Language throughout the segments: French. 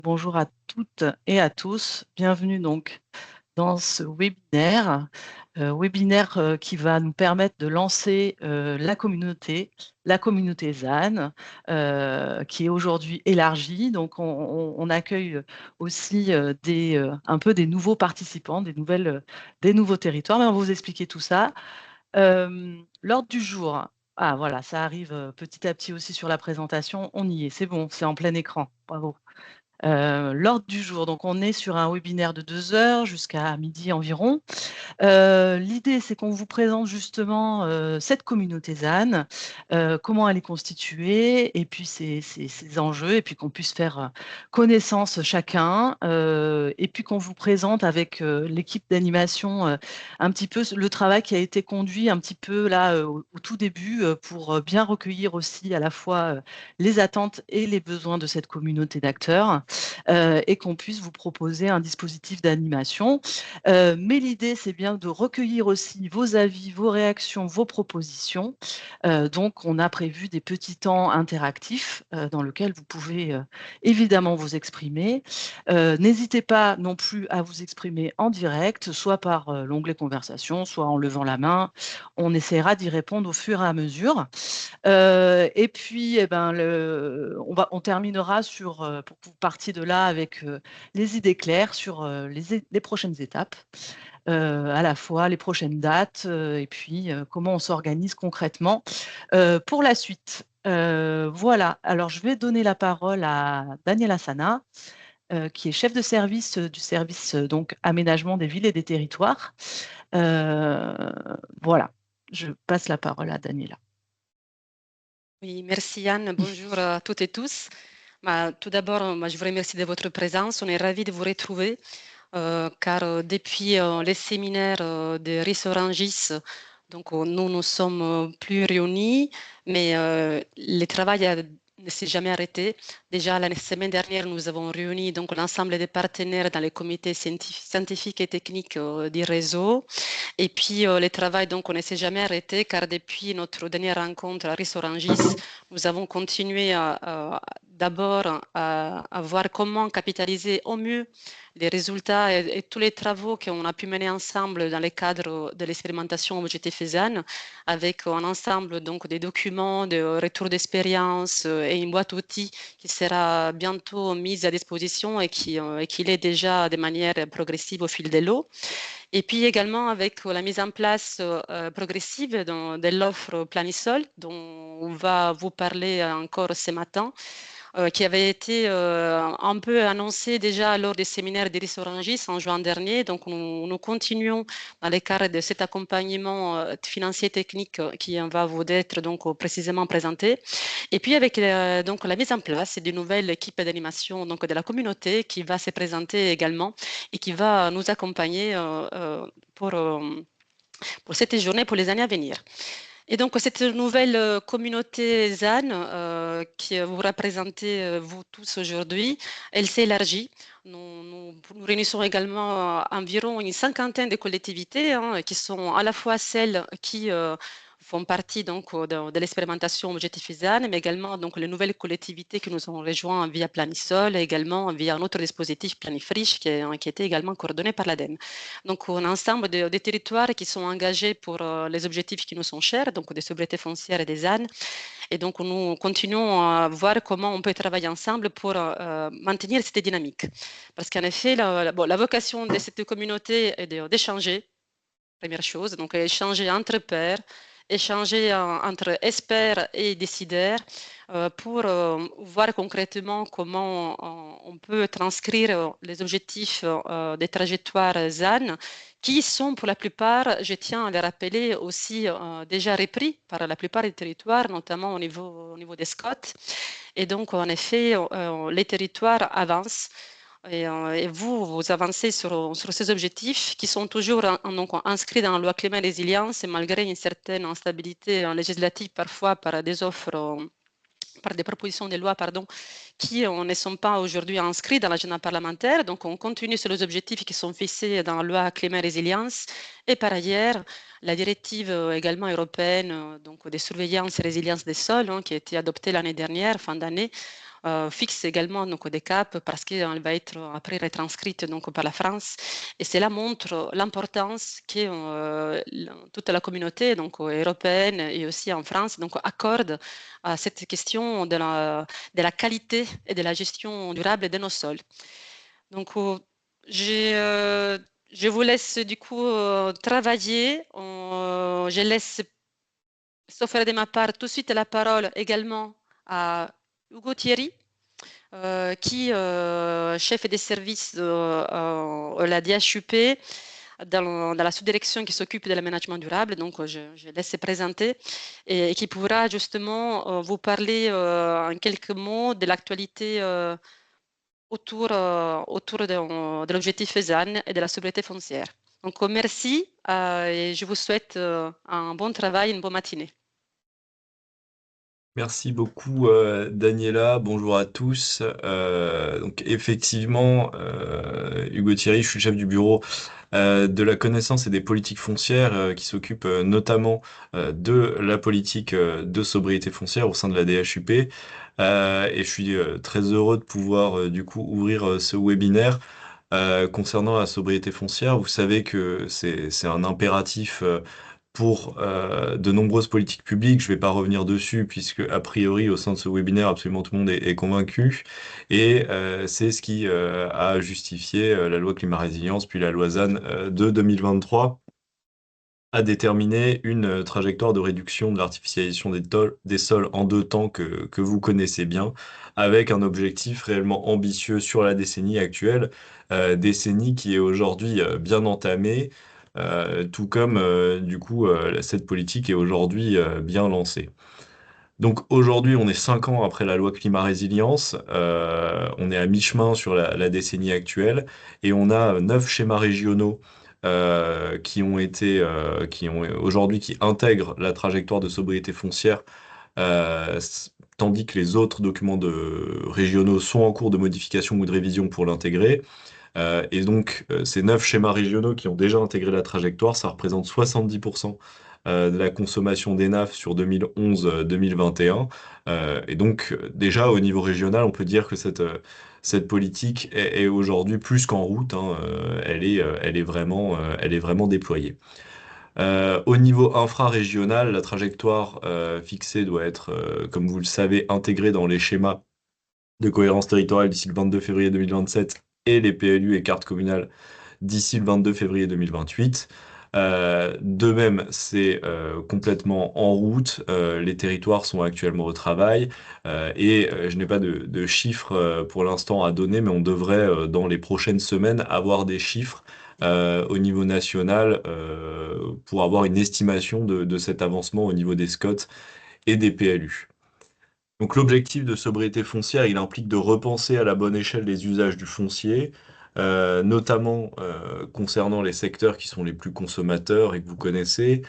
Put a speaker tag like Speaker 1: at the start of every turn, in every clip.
Speaker 1: Bonjour à toutes et à tous. Bienvenue donc dans ce webinaire qui va nous permettre de lancer la communauté ZAN, qui est aujourd'hui élargie. Donc, on accueille aussi un peu des nouveaux participants, des nouveaux territoires. Mais on va vous expliquer tout ça. L'ordre du jour. Ah, voilà, ça arrive petit à petit aussi sur la présentation. On y est, c'est bon, c'est en plein écran. Bravo. L'ordre du jour, donc on est sur un webinaire de 2 heures jusqu'à midi environ. L'idée, c'est qu'on vous présente justement cette communauté ZAN, comment elle est constituée, et puis ses enjeux, et puis qu'on puisse faire connaissance chacun, et puis qu'on vous présente avec l'équipe d'animation un petit peu le travail qui a été conduit un petit peu là au tout début pour bien recueillir aussi à la fois les attentes et les besoins de cette communauté d'acteurs, et qu'on puisse vous proposer un dispositif d'animation. Mais l'idée, c'est bien de recueillir aussi vos avis, vos réactions, vos propositions. Donc, on a prévu des petits temps interactifs dans lesquels vous pouvez évidemment vous exprimer. N'hésitez pas non plus à vous exprimer en direct, soit par l'onglet conversation, soit en levant la main. On essaiera d'y répondre au fur et à mesure. Et puis, eh ben, on terminera pour que vous partiez de là avec les idées claires sur les prochaines étapes, à la fois les prochaines dates et puis comment on s'organise concrètement pour la suite. Voilà, alors je vais donner la parole à Daniela Sana, qui est chef de service du service donc aménagement des villes et des territoires. Euh, voilà, je passe la parole à Daniela.
Speaker 2: Oui, merci Anne. Bonjour à toutes et tous. Tout d'abord, je vous remercie de votre présence. On est ravis de vous retrouver car depuis les séminaires de Rissorangis, donc nous nous sommes plus réunis, mais le travail ne s'est jamais arrêté. Déjà la semaine dernière, nous avons réuni donc l'ensemble des partenaires dans les comités scientifiques et techniques du réseau. Et puis, le travail, donc, on ne s'est jamais arrêté car depuis notre dernière rencontre à Rissorangis, nous avons continué d'abord à voir comment capitaliser au mieux les résultats et tous les travaux qu'on a pu mener ensemble dans le cadre de l'expérimentation Objectif ZAN avec un ensemble donc, des documents, de retours d'expérience et une boîte outils qui sera bientôt mise à disposition et qui l'est déjà de manière progressive au fil de l'eau. Et puis également avec la mise en place progressive de l'offre Planisol, dont on va vous parler encore ce matin, qui avait été un peu annoncée déjà lors des séminaires d'Iris Orangis en juin dernier. Donc, nous continuons dans le cadre de cet accompagnement financier technique qui va vous être donc précisément présenté. Et puis, avec donc, la mise en place d'une nouvelle équipe d'animation donc, de la communauté qui va se présenter également et qui va nous accompagner pour cette journée, pour les années à venir. Et donc, cette nouvelle communauté ZAN que vous représentez, vous tous aujourd'hui, elle s'élargit. Nous réunissons également environ une cinquantaine de collectivités qui sont à la fois celles qui font partie donc, de l'expérimentation Objectif ZAN, mais également donc, les nouvelles collectivités que nous avons rejointes via Planisol, et également via notre dispositif Planifriche qui était également coordonné par l'ADEME. Donc, un ensemble de territoires qui sont engagés pour les objectifs qui nous sont chers, donc des sobriétés foncières et des ZAN. Et donc, nous continuons à voir comment on peut travailler ensemble pour maintenir cette dynamique. Parce qu'en effet, la vocation de cette communauté est d'échanger, première chose, donc échanger entre pairs, échanger entre experts et décideurs pour voir concrètement comment on peut transcrire les objectifs des trajectoires ZAN qui sont pour la plupart, je tiens à les rappeler, aussi déjà repris par la plupart des territoires, notamment au niveau des SCOT. Et donc, en effet, les territoires avancent. Et vous avancez sur ces objectifs qui sont toujours donc, inscrits dans la loi climat et résilience et malgré une certaine instabilité législative parfois par des offres, par des propositions de loi, pardon, qui ne sont pas aujourd'hui inscrits dans l'agenda parlementaire. Donc, on continue sur les objectifs qui sont fixés dans la loi climat et résilience. Et par ailleurs, la directive également européenne donc, des surveillances et résilience des sols, qui a été adoptée l'année dernière, fin d'année, fixe également donc, des caps parce qu'elle va être après retranscrite donc, par la France. Et cela montre l'importance que toute la communauté donc, européenne et aussi en France donc, accorde à cette question de la qualité et de la gestion durable de nos sols. Donc, je vous laisse du coup travailler. Je laisse, sauf de ma part, tout de suite la parole également à Hugo Thierry, qui chef des services à la DHUP dans la sous-direction qui s'occupe de l'aménagement durable. Donc, je laisse se présenter et qui pourra justement vous parler en quelques mots de l'actualité autour de l'objectif ZAN et de la sobriété foncière. Donc, merci et je vous souhaite un bon travail, une bonne matinée.
Speaker 3: Merci beaucoup, Daniela. Bonjour à tous. Donc effectivement, Hugo Thierry, je suis le chef du bureau de la connaissance et des politiques foncières qui s'occupe notamment de la politique de sobriété foncière au sein de la DHUP. Et je suis très heureux de pouvoir du coup ouvrir ce webinaire concernant la sobriété foncière. Vous savez que c'est un impératif pour de nombreuses politiques publiques. Je ne vais pas revenir dessus puisque, a priori, au sein de ce webinaire, absolument tout le monde est convaincu. Et c'est ce qui a justifié la loi climat résilience, puis la loi ZAN de 2023 a déterminé une trajectoire de réduction de l'artificialisation des sols en deux temps que vous connaissez bien, avec un objectif réellement ambitieux sur la décennie actuelle, décennie qui est aujourd'hui bien entamée, tout comme du coup cette politique est aujourd'hui bien lancée. Donc aujourd'hui, on est 5 ans après la loi climat résilience, on est à mi-chemin sur la décennie actuelle et on a 9 schémas régionaux qui ont aujourd'hui qui intègrent la trajectoire de sobriété foncière, tandis que les autres documents régionaux sont en cours de modification ou de révision pour l'intégrer. Et donc, ces 9 schémas régionaux qui ont déjà intégré la trajectoire, ça représente 70% de la consommation d'ENAF sur 2011-2021. Et donc, déjà, au niveau régional, on peut dire que cette politique est aujourd'hui plus qu'en route, hein. Elle est vraiment déployée. Au niveau infrarégional, la trajectoire fixée doit être, comme vous le savez, intégrée dans les schémas de cohérence territoriale d'ici le 22 février 2027 et les PLU et cartes communales d'ici le 22 février 2028. De même, c'est complètement en route. Les territoires sont actuellement au travail et je n'ai pas de chiffres pour l'instant à donner, mais on devrait dans les prochaines semaines avoir des chiffres au niveau national pour avoir une estimation de cet avancement au niveau des SCOT et des PLU. Donc l'objectif de sobriété foncière, il implique de repenser à la bonne échelle les usages du foncier, notamment concernant les secteurs qui sont les plus consommateurs et que vous connaissez.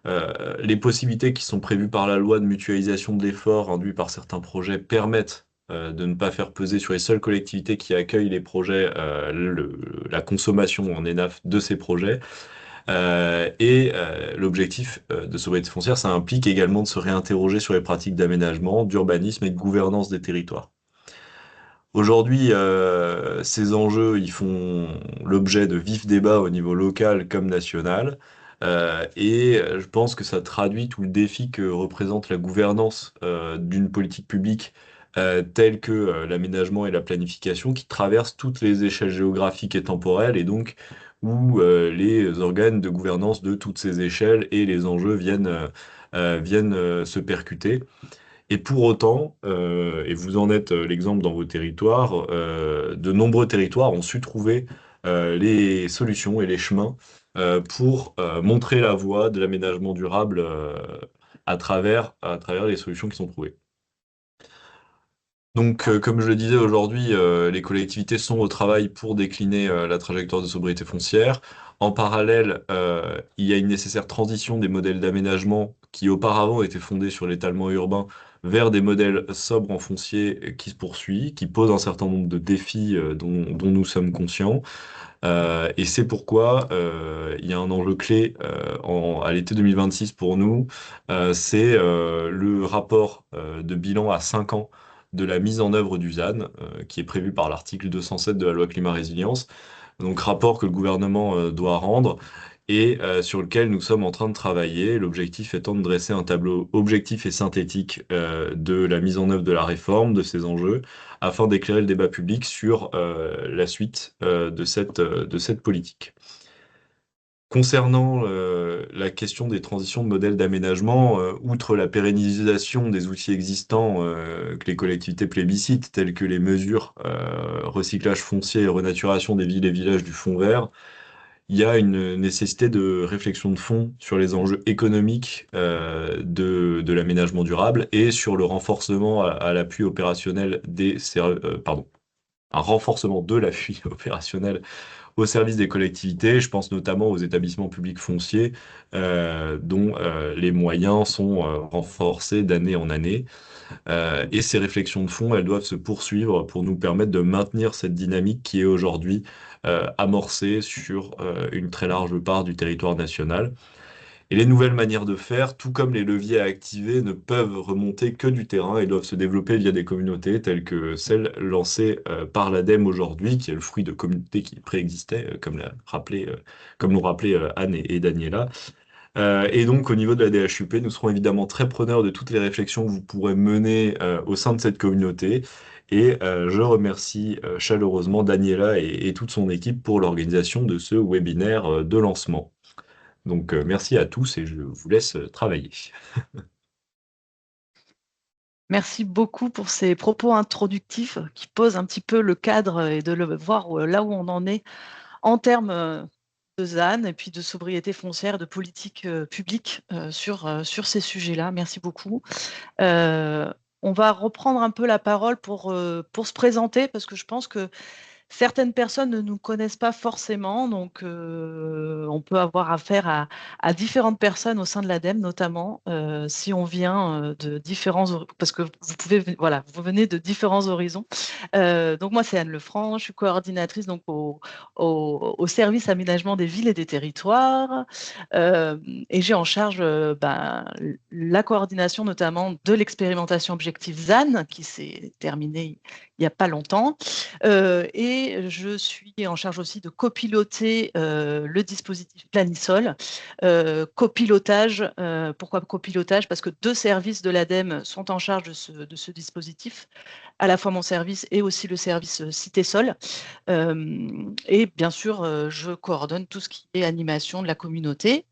Speaker 3: Les possibilités qui sont prévues par la loi de mutualisation de l'effort induit par certains projets permettent de ne pas faire peser sur les seules collectivités qui accueillent les projets la consommation en ENAF de ces projets. L'objectif de sobriété foncière, ça implique également de se réinterroger sur les pratiques d'aménagement, d'urbanisme et de gouvernance des territoires. Aujourd'hui, ces enjeux, ils font l'objet de vifs débats au niveau local comme national. Je pense que ça traduit tout le défi que représente la gouvernance d'une politique publique telle que l'aménagement et la planification, qui traversent toutes les échelles géographiques et temporelles, et donc où les organes de gouvernance de toutes ces échelles et les enjeux viennent se percuter. Et pour autant, et vous en êtes l'exemple dans vos territoires, de nombreux territoires ont su trouver les solutions et les chemins pour montrer la voie de l'aménagement durable à travers les solutions qui sont trouvées. Donc, comme je le disais aujourd'hui, les collectivités sont au travail pour décliner la trajectoire de sobriété foncière. En parallèle, il y a une nécessaire transition des modèles d'aménagement qui auparavant étaient fondés sur l'étalement urbain vers des modèles sobres en foncier qui se poursuit, qui pose un certain nombre de défis dont nous sommes conscients. Et c'est pourquoi il y a un enjeu clé à l'été 2026 pour nous, c'est le rapport de bilan à 5 ans de la mise en œuvre du ZAN, qui est prévu par l'article 207 de la loi Climat Résilience. Donc rapport que le gouvernement doit rendre et sur lequel nous sommes en train de travailler. L'objectif étant de dresser un tableau objectif et synthétique de la mise en œuvre de la réforme, de ses enjeux, afin d'éclairer le débat public sur la suite de cette politique. Concernant la question des transitions de modèles d'aménagement, outre la pérennisation des outils existants que les collectivités plébiscitent, tels que les mesures recyclage foncier et renaturation des villes et villages du fonds vert, il y a une nécessité de réflexion de fond sur les enjeux économiques de l'aménagement durable et sur le renforcement à l'appui opérationnel un renforcement de l'appui opérationnel au service des collectivités. Je pense notamment aux établissements publics fonciers dont les moyens sont renforcés d'année en année. Et ces réflexions de fond, elles doivent se poursuivre pour nous permettre de maintenir cette dynamique qui est aujourd'hui amorcée sur une très large part du territoire national. Et les nouvelles manières de faire, tout comme les leviers à activer, ne peuvent remonter que du terrain et doivent se développer via des communautés telles que celles lancées par l'ADEME aujourd'hui, qui est le fruit de communautés qui préexistaient, comme l'ont rappelé Anne et Daniela. Et donc, au niveau de la DHUP, nous serons évidemment très preneurs de toutes les réflexions que vous pourrez mener au sein de cette communauté. Et je remercie chaleureusement Daniela et toute son équipe pour l'organisation de ce webinaire de lancement. Donc, merci à tous et je vous laisse travailler.
Speaker 1: Merci beaucoup pour ces propos introductifs qui posent un petit peu le cadre et de le voir là où on en est en termes de ZAN et puis de sobriété foncière, de politique publique sur ces sujets-là. Merci beaucoup. On va reprendre un peu la parole pour se présenter parce que je pense que certaines personnes ne nous connaissent pas forcément, donc on peut avoir affaire à différentes personnes au sein de l'ADEME, notamment si on vient de différents, parce que vous venez de différents horizons. Donc moi c'est Anne Lefranc, je suis coordinatrice donc au service aménagement des villes et des territoires, et j'ai en charge la coordination notamment de l'expérimentation Objectif ZAN qui s'est terminée il n'y a pas longtemps. Et je suis en charge aussi de copiloter le dispositif Planisol. Copilotage, pourquoi copilotage? Parce que 2 services de l'ADEME sont en charge de ce dispositif, à la fois mon service et aussi le service Cité-Sol. Et bien sûr, je coordonne tout ce qui est animation de la communauté.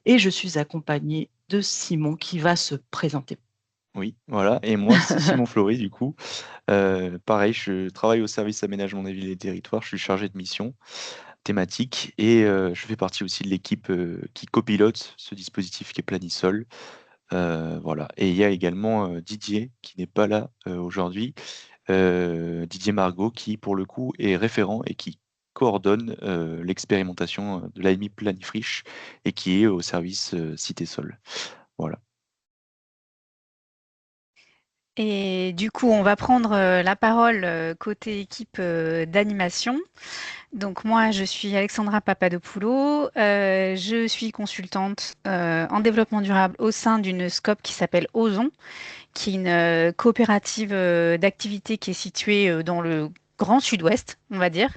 Speaker 1: Et je suis accompagnée de Simon qui va se présenter.
Speaker 4: Oui, voilà. Et moi, c'est Simon Flory, du coup. Pareil, je travaille au service aménagement des villes et des territoires. Je suis chargé de mission thématique et je fais partie aussi de l'équipe qui copilote ce dispositif qui est Planisol. Voilà. Et il y a également Didier qui n'est pas là aujourd'hui. Didier Margot qui, pour le coup, est référent et qui coordonne l'expérimentation de l'AMI Planifriche et qui est au service Cité-Sol. Voilà.
Speaker 5: Et du coup, on va prendre la parole côté équipe d'animation. Donc moi, je suis Alexandra Papadopoulou, je suis consultante en développement durable au sein d'une SCOP qui s'appelle Ozon, qui est une coopérative d'activité qui est située dans le Grand Sud-Ouest, on va dire.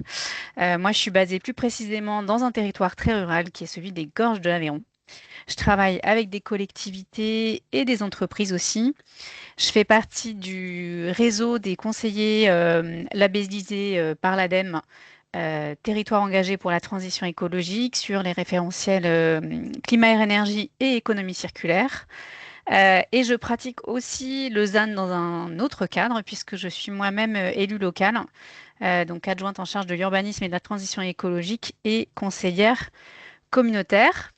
Speaker 5: Moi, je suis basée plus précisément dans un territoire très rural qui est celui des Gorges de l'Aveyron. Je travaille avec des collectivités et des entreprises aussi. Je fais partie du réseau des conseillers labellisés par l'ADEME, territoire engagé pour la transition écologique sur les référentiels climat, air, énergie et économie circulaire. Et je pratique aussi le ZAN dans un autre cadre puisque je suis moi-même élue locale, donc adjointe en charge de l'urbanisme et de la transition écologique et conseillère communautaire.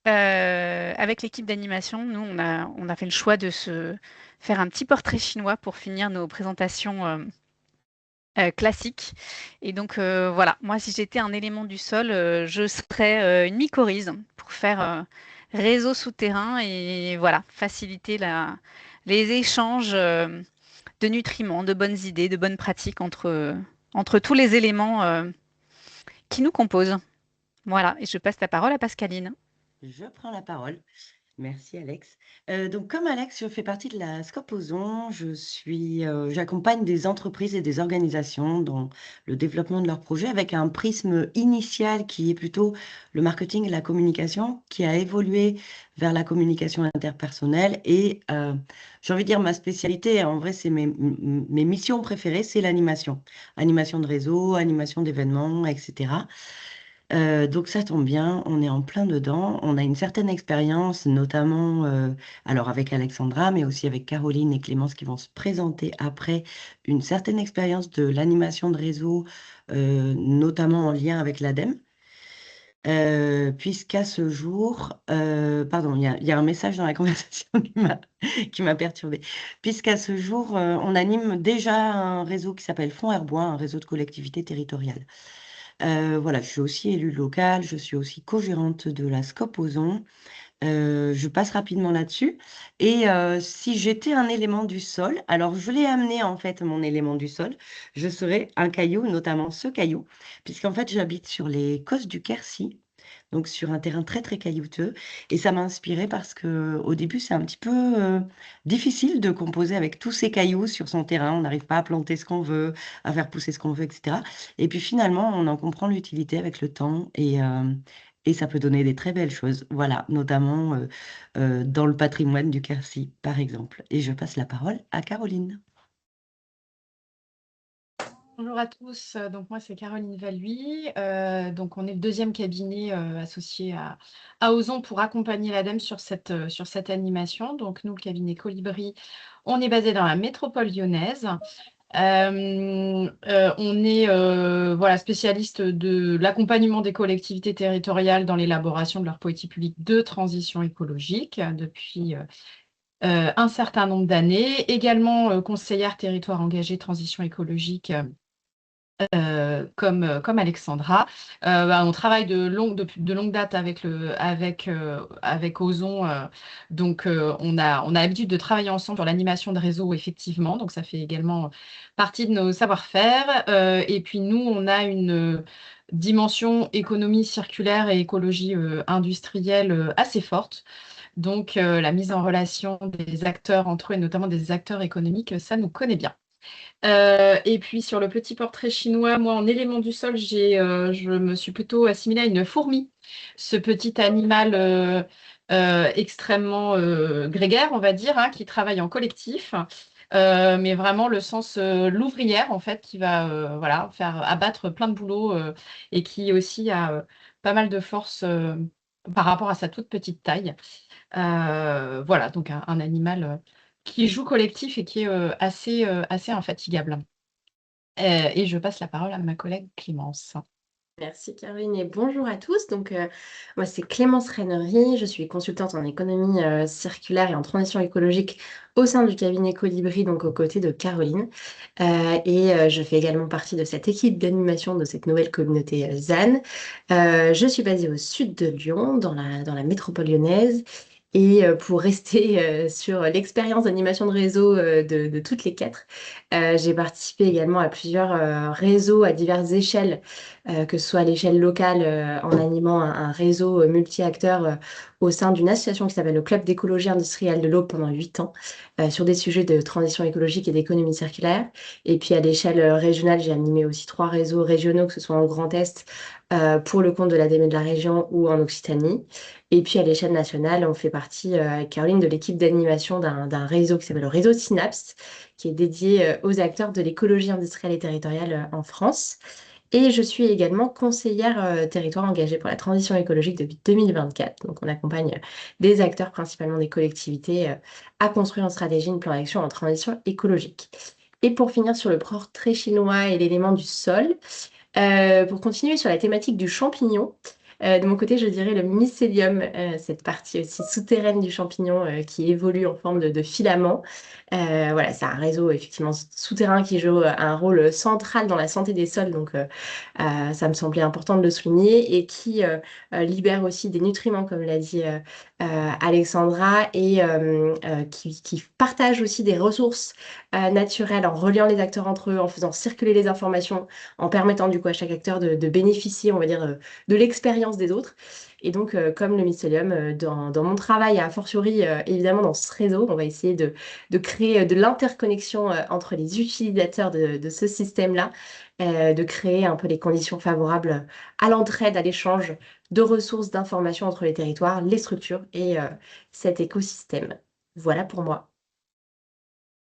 Speaker 5: Avec l'équipe d'animation, nous, on a fait le choix de se faire un petit portrait chinois pour finir nos présentations classiques. Et donc, voilà, moi, si j'étais un élément du sol, je serais une mycorhize pour faire réseau souterrain et voilà, faciliter les échanges de nutriments, de bonnes idées, de bonnes pratiques entre tous les éléments qui nous composent. Voilà, et je passe la parole à Pascaline.
Speaker 6: Je prends la parole. Merci Alex. Donc comme Alex, je fais partie de la Scope Ozon. J'accompagne des entreprises et des organisations dans le développement de leurs projets avec un prisme initial qui est plutôt le marketing et la communication, qui a évolué vers la communication interpersonnelle. Et j'ai envie de dire ma spécialité, en vrai, c'est mes missions préférées, c'est l'animation. Animation de réseau, animation d'événements, etc. Donc ça tombe bien, on est en plein dedans. On a une certaine expérience, notamment alors avec Alexandra, mais aussi avec Caroline et Clémence qui vont se présenter après, une certaine expérience de l'animation de réseau, notamment en lien avec l'ADEME. Puisqu'à ce jour, pardon, il y a un message dans la conversation qui m'a perturbée. Puisqu'à ce jour, on anime déjà un réseau qui s'appelle Fonds Herbois, un réseau de collectivités territoriales. Voilà, je suis aussi élue locale, je suis aussi co-gérante de la Scope Ozon. Je passe rapidement là-dessus. Et si j'étais un élément du sol, alors je l'ai amené en fait, mon élément du sol, je serais un caillou, notamment ce caillou, puisqu'en fait j'habite sur les Cosses du Quercy, donc sur un terrain très très caillouteux. Et ça m'a inspirée parce que au début c'est un petit peu difficile de composer avec tous ces cailloux sur son terrain. On n'arrive pas à planter ce qu'on veut, à faire pousser ce qu'on veut, etc. Et puis finalement on en comprend l'utilité avec le temps et ça peut donner des très belles choses. Voilà, notamment dans le patrimoine du Quercy, par exemple. Et je passe la parole à Caroline.
Speaker 7: Bonjour à tous, donc moi c'est Caroline Valuy, donc on est le deuxième cabinet associé à Ozon pour accompagner l'ADEME sur cette animation. Donc nous, le cabinet Colibri, on est basé dans la métropole lyonnaise. On est voilà, spécialiste de l'accompagnement des collectivités territoriales dans l'élaboration de leur politique publique de transition écologique depuis un certain nombre d'années. Également conseillère territoire engagé transition écologique comme Alexandra. On travaille de longue date avec Ozon. Donc, on a l'habitude de travailler ensemble sur l'animation de réseau, effectivement. Donc, ça fait également partie de nos savoir-faire. Et puis, nous, on a une dimension économie circulaire et écologie industrielle assez forte. Donc, la mise en relation des acteurs entre eux, et notamment des acteurs économiques, ça nous connaît bien. Et puis sur le petit portrait chinois, moi en élément du sol, je me suis plutôt assimilée à une fourmi, ce petit animal extrêmement grégaire, on va dire, hein, qui travaille en collectif, mais vraiment le sens l'ouvrière en fait, qui va voilà, faire abattre plein de boulot et qui aussi a pas mal de force par rapport à sa toute petite taille. Voilà, donc un animal qui joue collectif et qui est assez infatigable. Et je passe la parole à ma collègue Clémence.
Speaker 8: Merci Caroline et bonjour à tous. Donc, moi, c'est Clémence Rennery. Je suis consultante en économie circulaire et en transition écologique au sein du cabinet Colibri, donc aux côtés de Caroline. Je fais également partie de cette équipe d'animation de cette nouvelle communauté ZAN. Je suis basée au sud de Lyon, dans la métropole lyonnaise. Et pour rester sur l'expérience d'animation de réseau de toutes les quatre, j'ai participé également à plusieurs réseaux à diverses échelles, que ce soit à l'échelle locale en animant un réseau multi-acteurs au sein d'une association qui s'appelle le Club d'écologie industrielle de l'Aube pendant 8 ans, sur des sujets de transition écologique et d'économie circulaire. Et puis à l'échelle régionale, j'ai animé aussi 3 réseaux régionaux, que ce soit en Grand Est, pour le compte de l'ADEME de la région ou en Occitanie. Et puis à l'échelle nationale, on fait partie, avec Caroline, de l'équipe d'animation d'un réseau qui s'appelle le réseau Synapse, qui est dédié aux acteurs de l'écologie industrielle et territoriale en France. Et je suis également conseillère territoire engagée pour la transition écologique depuis 2024. Donc on accompagne des acteurs, principalement des collectivités, à construire en stratégie une plan d'action en transition écologique. Et pour finir sur le portrait chinois et l'élément du sol, pour continuer sur la thématique du champignon, de mon côté, je dirais le mycélium, cette partie aussi souterraine du champignon qui évolue en forme de filament. Voilà, c'est un réseau effectivement souterrain qui joue un rôle central dans la santé des sols, donc ça me semblait important de le souligner, et qui libère aussi des nutriments, comme l'a dit Alexandra, et qui partage aussi des ressources naturelles en reliant les acteurs entre eux, en faisant circuler les informations, en permettant du coup à chaque acteur de bénéficier, on va dire, de l'expérience des autres. Et donc, comme le Mycelium, dans mon travail, a fortiori, évidemment, dans ce réseau, on va essayer de créer de l'interconnexion entre les utilisateurs de ce système-là, de créer un peu les conditions favorables à l'entraide, à l'échange de ressources, d'informations entre les territoires, les structures et cet écosystème. Voilà pour moi.